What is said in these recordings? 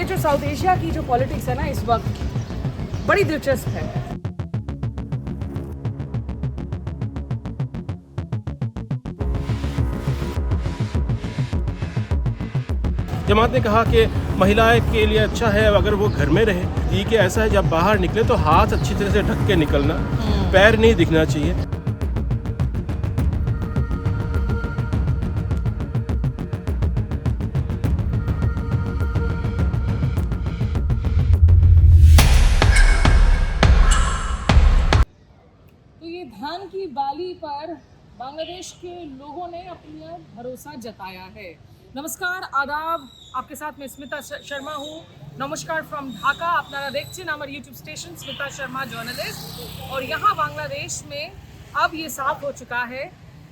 जो south Asia की जो पॉलिटिक्स है ना इस वक्त बड़ी दिलचस्प है। जमात ने कहा कि महिलाएं के लिए अच्छा है अगर वो घर में रहे। ये कि ऐसा है जब बाहर निकले तो हाथ अच्छी तरह से ढक के निकलना, पैर नहीं दिखना चाहिए। तो ये धान की बाली पर बांग्लादेश के लोगों ने अपना भरोसा जताया है। नमस्कार, आदाब, आपके साथ मैं स्मिता शर्मा हूँ। नमस्कार फ्रॉम ढाका। আপনারা দেখছেন আমার YouTube station Smita Sharma journalist. और यहाँ बांग्लादेश में अब ये साफ हो चुका है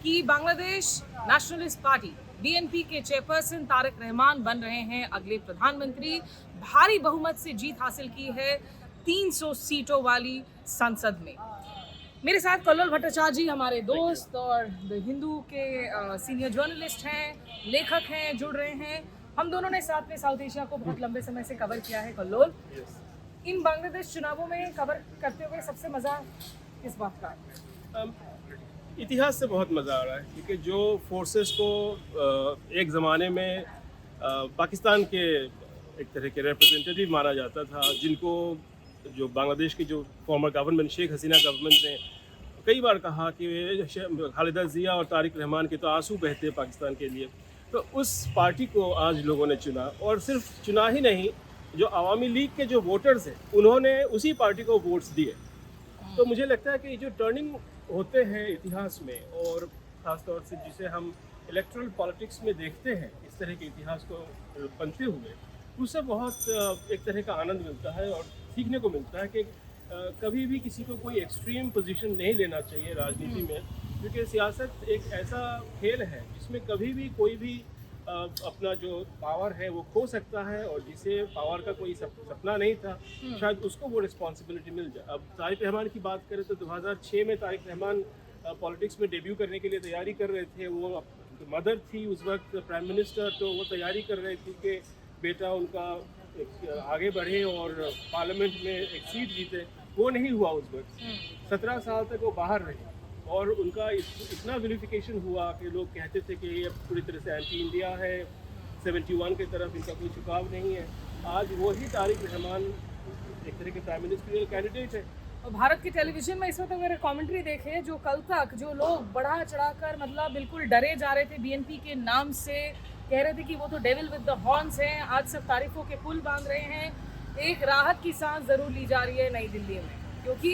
कि बांग्लादेश नेशनलिस्ट पार्टी BNP के चेयरपर्सन तारिक रहमान बन रहे हैं अगले प्रधानमंत्री। भारी बहुमत से जीत हासिल की है 300 सीटों वाली संसद में। मेरे साथ कल्लोल भट्टाचार्य जी हमारे दोस्त और द हिंदू के सीनियर जर्नलिस्ट हैं, लेखक हैं, जुड़ रहे हैं। हम दोनों ने साथ में साउथ एशिया को बहुत लंबे समय से कवर किया है। कल्लोल, इन बांग्लादेश चुनावों में कवर करते हुए सबसे मज़ा किस बात का? इतिहास से बहुत मज़ा आ रहा है क्योंकि जो फोर्सेस को एक ज़माने में पाकिस्तान के एक तरह के रिप्रेजेंटेटिव माना जाता था, जिनको जो बांग्लादेश की जो farmer government Sheikh Hasina government ने कई बार कहा कि खालिदा जिया और तारिक रहमान के तो आंसू बहते हैं पाकिस्तान के लिए, तो उस पार्टी को आज लोगों ने चुना। और सिर्फ चुना ही नहीं, जो अवामी लीग के जो वोटर्स हैं उन्होंने उसी पार्टी को वोट्स दिए। तो मुझे लगता है कि जो टर्निंग होते हैं इतिहास में, और ख़ासतौर से जिसे हम इलेक्ट्रल पॉलिटिक्स में देखते हैं, इस तरह के इतिहास को बनते हुए, उससे बहुत एक तरह का आनंद मिलता है और सीखने को मिलता है कि कभी भी किसी को कोई एक्सट्रीम पोजीशन नहीं लेना चाहिए राजनीति में, क्योंकि सियासत एक ऐसा खेल है जिसमें कभी भी कोई भी अपना जो पावर है वो खो सकता है, और जिसे पावर का कोई सपना नहीं था शायद उसको वो रिस्पॉन्सिबिलिटी मिल जाए। अब तारिक रहमान की बात करें तो 2006 में तारिक रहमान पॉलिटिक्स में डेब्यू करने के लिए तैयारी कर रहे थे। वो मदर थी उस वक्त प्राइम मिनिस्टर, तो वो तैयारी कर रहे थे कि बेटा उनका आगे बढ़े और पार्लियामेंट में एक सीट जीते। वो नहीं हुआ उस वक्त। 17 साल तक वो बाहर रहे और उनका इतना विलिफिकेशन हुआ कि लोग कहते थे कि ये पूरी तरह से एंटी इंडिया है, 71 की तरफ इनका कोई झुकाव नहीं है। आज वही तारिक रहमान एक तरह के प्राइम मिनिस्ट्रियल कैंडिडेट है। और भारत के टेलीविजन में इस वक्त मेरे कमेंट्री देखे, जो कल तक जो लोग बढ़ा चढ़ाकर मतलब बिल्कुल डरे जा रहे थे BNP के नाम से, कह रहे थे कि वो तो डेविल विद द हॉर्न्स हैं, आज सब तारीफों के पुल बांध रहे हैं। एक राहत की सांस ज़रूर ली जा रही है नई दिल्ली में, क्योंकि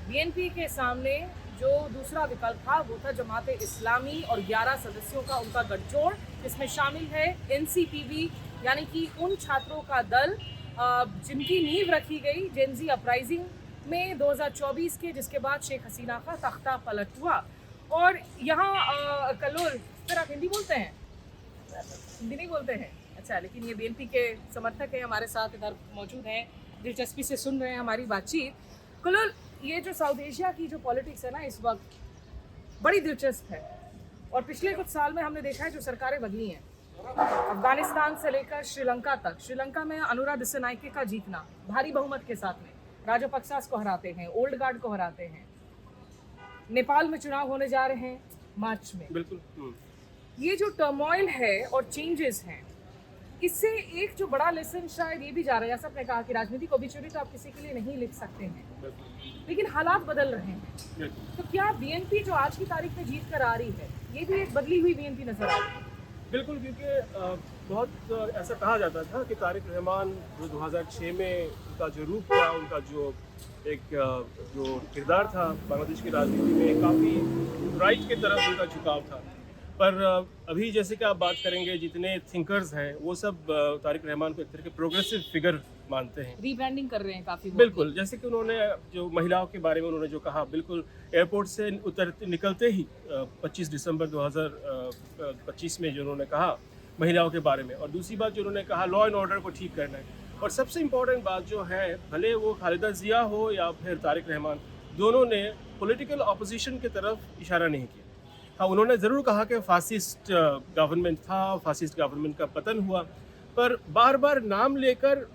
BNP के सामने जो दूसरा विकल्प था वो था जमात इस्लामी और 11 सदस्यों का उनका गठजोड़, जिसमें शामिल है NCPB, यानी कि उन छात्रों का दल जिनकी नींव रखी गई जेनजी अपराइजिंग में 2024 के, जिसके बाद शेख हसीना का तख्ता पलट हुआ। और यहाँ कल्लोल, फिर आप हिंदी बोलते हैं? हिंदी नहीं बोलते हैं, अच्छा। लेकिन ये BNP के समर्थक हैं, हमारे साथ इधर मौजूद हैं, दिलचस्पी से सुन रहे हैं हमारी बातचीत। कल्लोल, ये जो साउथ एशिया की जो पॉलिटिक्स है ना इस वक्त बड़ी दिलचस्प है, और पिछले कुछ साल में हमने देखा है जो सरकारें बदली हैं, अफगानिस्तान से लेकर श्रीलंका तक। श्रीलंका में अनुरा दिसानायके का जीतना भारी बहुमत के साथ में, राजपक्सास को हराते हैं, ओल्ड गार्ड को हराते हैं। नेपाल में चुनाव होने जा रहे हैं मार्च में। बिल्कुल। ये जो टर्मोइल है और चेंजेस हैं, इससे एक जो बड़ा लेसन शायद ये भी जा रहा है, जैसा आपने कहा कि राजनीति को ओबिचुरी तो आप किसी के लिए नहीं लिख सकते हैं, लेकिन हालात बदल रहे हैं। तो क्या BNP जो आज की तारीख में जीत कर आ रही है, ये भी एक बदली हुई BNP नजर आ रही है? बिल्कुल, क्योंकि बहुत ऐसा कहा जाता था कि तारिक रहमान जो 2006 में उनका जो रूप था, उनका जो एक जो किरदार था बांग्लादेश की राजनीति में, काफ़ी राइट की तरफ उनका झुकाव था। पर अभी जैसे कि आप बात करेंगे, जितने थिंकर्स हैं वो सब तारिक रहमान को एक तरह के प्रोग्रेसिव फिगर मानते हैं। रीब्रांडिंग कर रहे हैं काफ़ी। बिल्कुल, जैसे कि उन्होंने जो महिलाओं के बारे में उन्होंने जो कहा, बिल्कुल एयरपोर्ट से निकलते ही 25 दिसंबर 2025 में जो उन्होंने कहा महिलाओं के बारे में, और दूसरी बात जो उन्होंने कहा लॉ एंड ऑर्डर को ठीक करना है, और सबसे इम्पॉर्टेंट बात जो है, भले वो खालिदा जिया हो या फिर तारिक रहमान, दोनों ने पॉलिटिकल ऑपोजिशन की तरफ इशारा नहीं किया। हाँ, उन्होंने ज़रूर कहा कि फासिस्ट गवर्नमेंट था, फासिस्ट गवर्नमेंट का पतन हुआ, पर बार बार नाम लेकर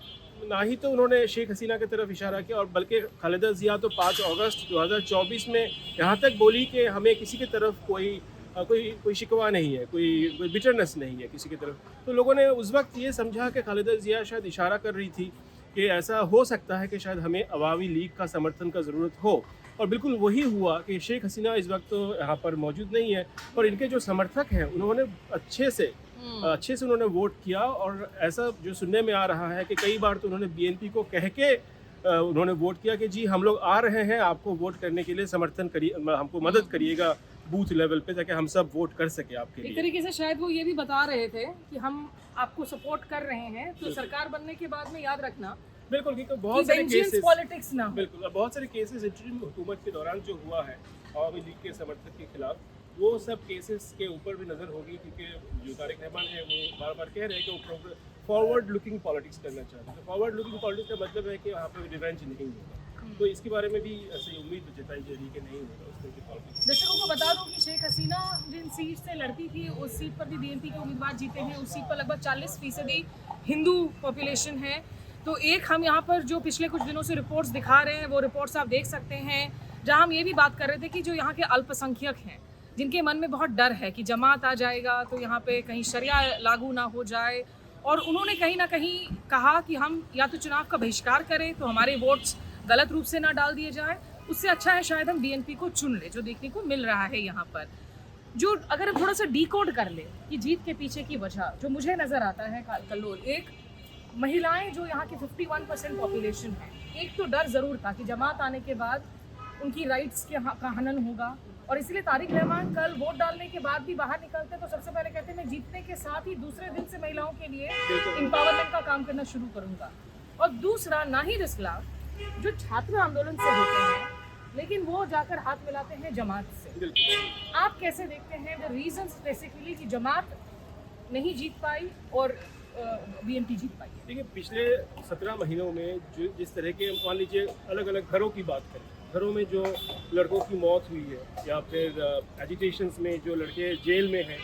ना ही तो उन्होंने शेख हसीना की तरफ इशारा किया, और बल्कि खालिदा जिया तो 5 अगस्त 2024 में यहाँ तक बोली कि हमें किसी की तरफ कोई शिकवा नहीं है, कोई बिटरनेस नहीं है किसी की तरफ। तो लोगों ने उस वक्त ये समझा कि खालिदा जिया शायद इशारा कर रही थी कि ऐसा हो सकता है कि शायद हमें अवामी लीग का समर्थन का ज़रूरत हो, और बिल्कुल वही हुआ कि शेख हसीना इस वक्त तो यहाँ पर मौजूद नहीं है, और इनके जो समर्थक हैं उन्होंने अच्छे से उन्होंने वोट किया। और ऐसा जो सुनने में आ रहा है कि कई बार तो उन्होंने बीएनपी को कह के उन्होंने वोट किया कि जी हम लोग आ रहे हैं आपको वोट करने के लिए, समर्थन करिए, हमको मदद करिएगा बूथ लेवल पे, ताकि हम सब वोट कर सके आपके लिए। एक तरीके से शायद वो ये भी बता रहे थे कि हम आपको सपोर्ट कर रहे हैं, तो सरकार बनने के बाद में याद रखना बिल्कुल, क्योंकि बहुत सारे केसेस पॉलिटिक्स ना, बिल्कुल बहुत सारे केसेस इंटरिम हुकूमत के दौरान जो हुआ है अवामी लीग के समर्थक के खिलाफ, वो सब केसेस के ऊपर भी नज़र होगी, क्योंकि जो तारिक रहमान है वो बार बार कह रहे हैं कि वो फॉरवर्ड लुकिंग पॉलिटिक्स करना चाहते हैं। तो फॉरवर्ड लुकिंग पॉलिटिक्स का मतलब है कि वहाँ पे रिवेंज नहीं होगा, तो इसके बारे में भी ऐसी उम्मीद जताई जा रही है कि नहीं होगा उस तरह की पॉलिटिक्स। दर्शकों को बता दूं कि शेख हसीना जिन सीट से लड़ती थी उस सीट पर भी बीएनपी के उम्मीदवार जीते हैं। उस सीट पर लगभग 40% हिंदू पॉपुलेशन है। तो एक हम यहाँ पर जो पिछले कुछ दिनों से रिपोर्ट्स दिखा रहे हैं वो रिपोर्ट्स आप देख सकते हैं, जहाँ हम ये भी बात कर रहे थे कि जो यहाँ के अल्पसंख्यक हैं, जिनके मन में बहुत डर है कि जमात आ जाएगा तो यहाँ पे कहीं शरिया लागू ना हो जाए, और उन्होंने कहीं ना कहीं कहा कि हम या तो चुनाव का बहिष्कार करें तो हमारे वोट्स गलत रूप से ना डाल दिए जाए, उससे अच्छा है शायद हम बीएनपी को चुन ले, जो देखने को मिल रहा है यहाँ पर। जो अगर हम थोड़ा सा डिकोड कर ले कि जीत के पीछे की वजह जो मुझे नज़र आता है कल्लोल, एक महिलाएं जो यहाँ की 51% पॉपुलेशन है, एक तो डर ज़रूर था कि जमात आने के बाद उनकी राइट्स का हनन होगा, और इसलिए तारिक रहमान कल वोट डालने के बाद भी बाहर निकलते तो सबसे पहले कहते मैं जीतने के साथ ही दूसरे दिन से महिलाओं के लिए एम्पावरमेंट का काम करना शुरू करूँगा। और दूसरा, नाहिद इस्लाम जो छात्र आंदोलन से होते हैं लेकिन वो जाकर हाथ मिलाते हैं जमात से, आप कैसे देखते हैं द रीजंस बेसिकली कि जमात नहीं जीत पाई और बीएनपी जीत पाई? देखिए, पिछले 17 महीनों में जो जिस तरह के, मान लीजिए अलग अलग घरों की बात करें, घरों में जो लड़कों की मौत हुई है, या फिर एजिटेशंस में जो लड़के जेल में हैं,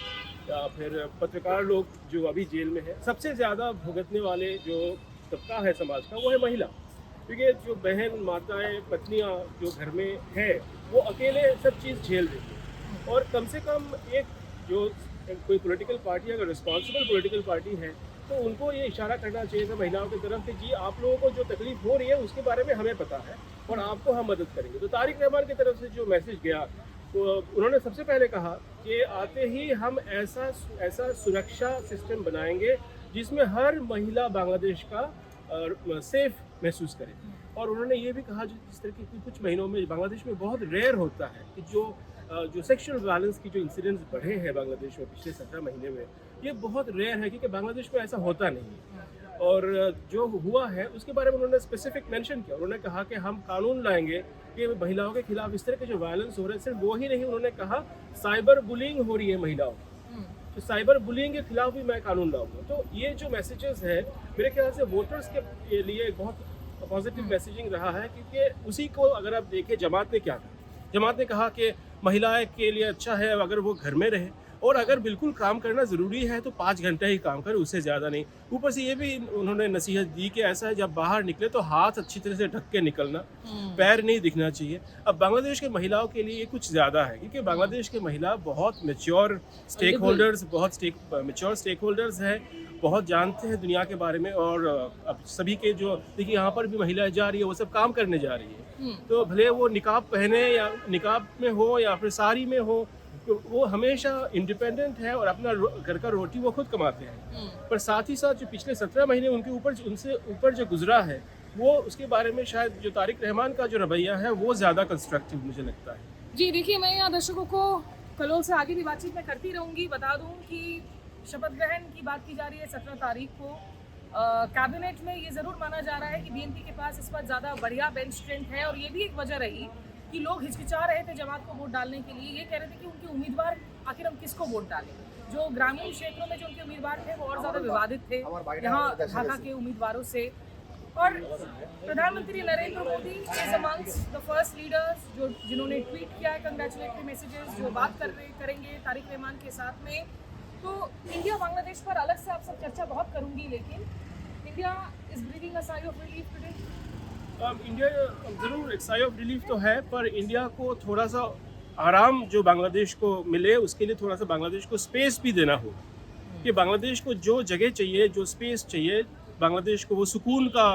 या फिर पत्रकार लोग जो अभी जेल में हैं, सबसे ज़्यादा भुगतने वाले जो तबका है समाज का वो है महिला, क्योंकि जो बहन, माताएं, पत्नियां जो घर में है वो अकेले सब चीज़ झेल रही है। और कम से कम एक जो कोई पॉलिटिकल पार्टी, अगर रिस्पॉन्सिबल पॉलिटिकल पार्टी है, तो उनको ये इशारा करना चाहिए था महिलाओं की तरफ कि जी आप लोगों को जो तकलीफ हो रही है उसके बारे में हमें पता है और आपको हम मदद करेंगे। तो तारिक रहमान की तरफ से जो मैसेज गया, तो उन्होंने सबसे पहले कहा कि आते ही हम ऐसा सुरक्षा सिस्टम बनाएंगे जिसमें हर महिला बांग्लादेश का सेफ महसूस करे। और उन्होंने ये भी कहा जिस तरह की कुछ महीनों में बांग्लादेश में बहुत रेयर होता है कि जो सेक्सुअल वायलेंस की जो इंसिडेंट्स बढ़े हैं बांग्लादेश में पिछले 17 महीने में, ये बहुत रेयर है क्योंकि बांग्लादेश में ऐसा होता नहीं है। और जो हुआ है उसके बारे में उन्होंने स्पेसिफिक मेंशन किया। उन्होंने कहा कि हम कानून लाएंगे कि महिलाओं के खिलाफ इस तरह के जो वायलेंस हो रहे हैं, सिर्फ वो ही नहीं, उन्होंने कहा साइबर बुलिंग हो रही है महिलाओं, तो साइबर बुलिंग के खिलाफ भी मैं कानून लाऊंगा। तो ये जो मैसेजेस है मेरे ख्याल से वोटर्स के लिए बहुत पॉजिटिव मैसेजिंग रहा है, क्योंकि उसी को अगर आप देखें जमात ने क्या कहा, जमात ने कहा कि महिलाएं के लिए अच्छा है अगर वो घर में रहे, और अगर बिल्कुल काम करना ज़रूरी है तो 5 घंटे ही काम करे, उससे ज़्यादा नहीं। ऊपर से ये भी उन्होंने नसीहत दी कि ऐसा है जब बाहर निकले तो हाथ अच्छी तरह से ढक के निकलना, पैर नहीं दिखना चाहिए। अब बांग्लादेश के महिलाओं के लिए ये कुछ ज़्यादा है, क्योंकि बांग्लादेश के महिला बहुत मैच्योर स्टेक होल्डर्स हैं, बहुत जानते हैं दुनिया के बारे में। और अब सभी के जो देखिए यहाँ पर भी महिलाएं जा रही है, वो सब काम करने जा रही है, तो भले वो निकाब पहने या निकाब में हो या फिर साड़ी में हो, तो वो हमेशा इंडिपेंडेंट है और अपना घर का रोटी वो खुद कमाते हैं। पर साथ ही साथ जो पिछले 17 महीने उनसे ऊपर जो गुजरा है, वो उसके बारे में शायद जो तारिक रहमान का जो रवैया है वो ज़्यादा कंस्ट्रक्टिव मुझे लगता है। जी देखिए, मैं यहाँ दर्शकों को कलोल से आगे भी बातचीत में करती रहूँगी। बता दूँ कि शपथ ग्रहण की बात की जा रही है 17 तारीख को। कैबिनेट में ये ज़रूर माना जा रहा है कि बीएनपी के पास इस पर ज़्यादा बढ़िया बेंच स्ट्रेंथ है, और ये भी एक वजह रही कि लोग हिचकिचा रहे थे जमात को वोट डालने के लिए। ये कह रहे थे कि उनके उम्मीदवार आखिर हम किसको वोट डालें। जो ग्रामीण क्षेत्रों में जो उनके उम्मीदवार थे वो और ज़्यादा विवादित थे यहाँ ढाका के उम्मीदवारों से। और प्रधानमंत्री Narendra Modi is amongst the first leaders जिन्होंने ट्वीट किया है कंग्रेचुलेटरी मैसेजेस, जो बात करेंगे तारिक रहमान के साथ में। तो इंडिया बांग्लादेश पर अलग से आपसे चर्चा बहुत करूंगी, लेकिन India is breathing a sigh of relief today. India ज़रूर एक साई ऑफ रिलीफ तो है, पर इंडिया को थोड़ा सा आराम जो बांग्लादेश को मिले उसके लिए थोड़ा सा बांग्लादेश को स्पेस भी देना हो, कि बांग्लादेश को जो जगह चाहिए, जो स्पेस चाहिए, बांग्लादेश को वो सुकून का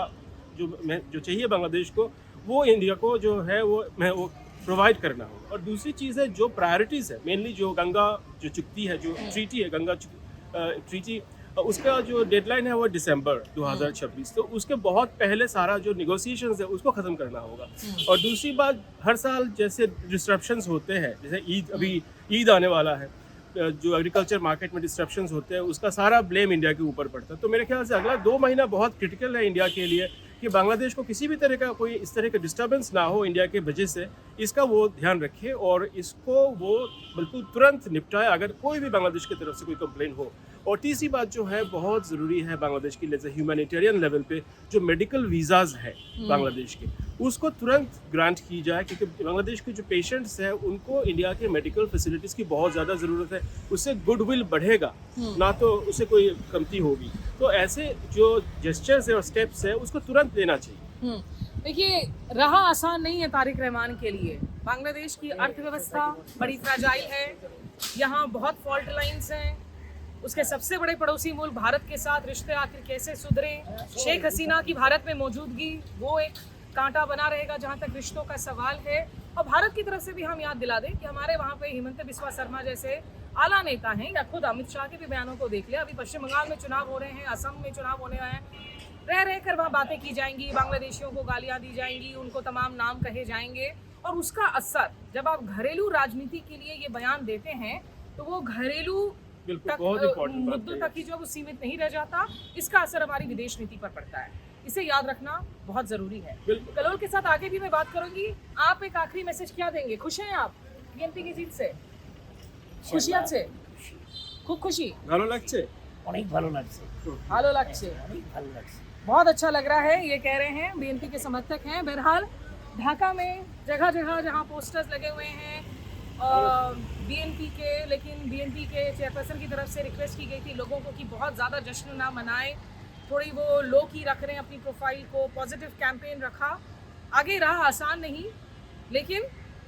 जो चाहिए बांग्लादेश को, वो इंडिया को जो है वो प्रोवाइड करना हो। और दूसरी चीज़ है जो प्रायोरिटीज़ है, मेनली जो गंगा जो चुक्ति है, जो ट्रीटी है गंगा ट्रीटी, उसका जो डेडलाइन है वो दिसंबर 2026, तो उसके बहुत पहले सारा जो निगोसिएशंस है उसको ख़त्म करना होगा। और दूसरी बात, हर साल जैसे डिस्ट्रप्शंस होते हैं, जैसे अभी ईद आने वाला है, जो एग्रीकल्चर मार्केट में डिस्ट्रप्शंस होते हैं उसका सारा ब्लेम इंडिया के ऊपर पड़ता है। तो मेरे ख्याल से अगला 2 महीना बहुत क्रिटिकल है इंडिया के लिए, कि बांग्लादेश को किसी भी तरह का कोई इस तरह का डिस्टर्बेंस ना हो इंडिया के वजह से, इसका वो ध्यान रखे और इसको वो बिल्कुल तुरंत निपटाए अगर कोई भी बांग्लादेश की तरफ से कोई कंप्लेन हो। और तीसरी बात जो है बहुत ज़रूरी है बांग्लादेश की लिए, ह्यूमैनिटेरियन लेवल पे जो मेडिकल वीज़ाज़ है बांग्लादेश के, उसको तुरंत ग्रांट की जाए, क्योंकि बांग्लादेश के जो पेशेंट्स हैं उनको इंडिया के मेडिकल फैसिलिटीज़ की बहुत ज़्यादा ज़रूरत है। उससे गुडविल बढ़ेगा, ना तो उससे कोई कमती होगी। तो ऐसे जो जेस्चर्स है और स्टेप्स है उसको तुरंत लेना चाहिए। देखिए, रहा आसान नहीं है तारिक रहमान के लिए। बांग्लादेश की अर्थव्यवस्था बड़ी फ्रेजाइल है, यहाँ बहुत फॉल्ट लाइन्स हैं, उसके सबसे बड़े पड़ोसी मुल्क भारत के साथ रिश्ते आखिर कैसे सुधरें, शेख हसीना की भारत में मौजूदगी वो एक कांटा बना रहेगा जहाँ तक रिश्तों का सवाल है। और भारत की तरफ से भी हम याद दिला दें कि हमारे वहाँ पे हिमंत बिस्वा शर्मा जैसे आला नेता हैं, या खुद अमित शाह के भी बयानों को देख ले, अभी पश्चिम बंगाल में चुनाव हो रहे हैं, असम में चुनाव होने हैं, रह कर वहाँ बातें की जाएंगी, बांग्लादेशियों को गालियाँ दी जाएंगी, उनको तमाम नाम कहे जाएंगे, और उसका असर जब आप घरेलू राजनीति के लिए ये बयान देते हैं तो वो घरेलू मुद्दों तक ही जो वो सीमित नहीं रह जाता, इसका असर हमारी विदेश नीति पर पड़ता है। इसे याद रखना बहुत जरूरी है। कलोल के साथ आगे भी मैं बात करूंगी। आप एक आखिरी मैसेज क्या देंगे? खुश हैं आप बीएनपी की जीत से? खुशी আছে? खूब खुशी? ভালো লাগছে? অনেক ভালো লাগছে। ভালো লাগছে? অনেক ভালো লাগছে। बहुत अच्छा लग रहा है, ये कह रहे हैं बीएनपी के समर्थक हैं। बहरहाल ढाका में जगह जगह जहां पोस्टर्स लगे हुए हैं बीएनपी के, लेकिन बीएनपी के चेयरपर्सन की तरफ से रिक्वेस्ट की गई थी लोगों को कि बहुत ज़्यादा जश्न ना मनाएं, थोड़ी वो लो की रख रहे हैं अपनी प्रोफाइल को, पॉजिटिव कैंपेन रखा। आगे रहा आसान नहीं, लेकिन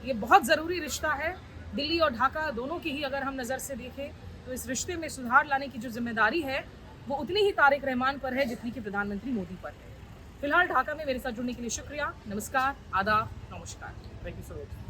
ये बहुत ज़रूरी रिश्ता है। दिल्ली और ढाका दोनों की ही अगर हम नज़र से देखें तो इस रिश्ते में सुधार लाने की जो जिम्मेदारी है वो उतनी ही तारिक रहमान पर है जितनी कि प्रधानमंत्री मोदी पर है। फिलहाल ढाका में मेरे साथ जुड़ने के लिए शुक्रिया। नमस्कार, आदाब, नमस्कार। Thank you so much.